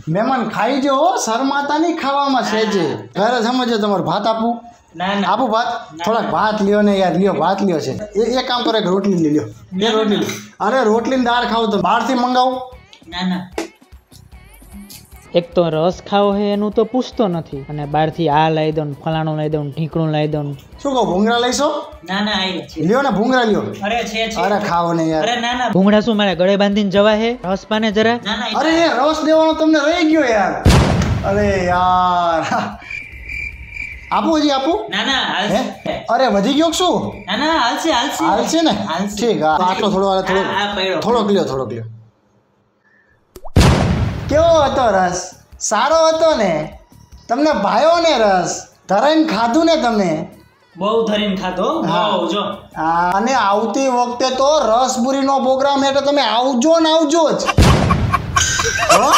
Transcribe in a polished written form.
મહેમાન ખાઈ જો શરમાતા નહીં ખાવામાં સેજે ઘરે સમજો તમારે ભાત આપું આપું ભાત થોડાક ભાત લ્યો ને યાર લ્યો ભાત લ્યો છે એક કામ કરો એક રોટલી લઈ લ્યો બે રોટલી અરે રોટલી દાળ ખાવ તો બહારથી મંગાવું ના એક તો રસ ખાવો હે એનું તો પૂછતો નથી અને બહારથી આ લઈ દો ને ફલાણું લઈ દો ને ઢીકણું લઈ દો ને શું કહો ભૂંગળા લઈશો ના આઈ છે લ્યો ને ભૂંગળા લ્યો અરે છે અરે ખાવો ને યાર અરે ના ભૂંગળા શું મારે ગળે બાંધીને જવા હે રસ પાને જરા અરે એ રસ દેવાનો તમને રહી ગયો યાર અરે યાર આપું હજી આપું ના હે અરે વધી ગયો શું ના હાલશે હાલશે ને ઠીક હા આટલો થોડોક લ્યો કેવો હતો રસ સારો હતો ને તમને ભાયો ને રસ ધરાઈને ખાધું ને તમે બહુ ધરીને ખાધો બહુ જો અને આવતી વખતે તો રસપુરીનો પ્રોગ્રામ એટલે તમે આવજો જ હો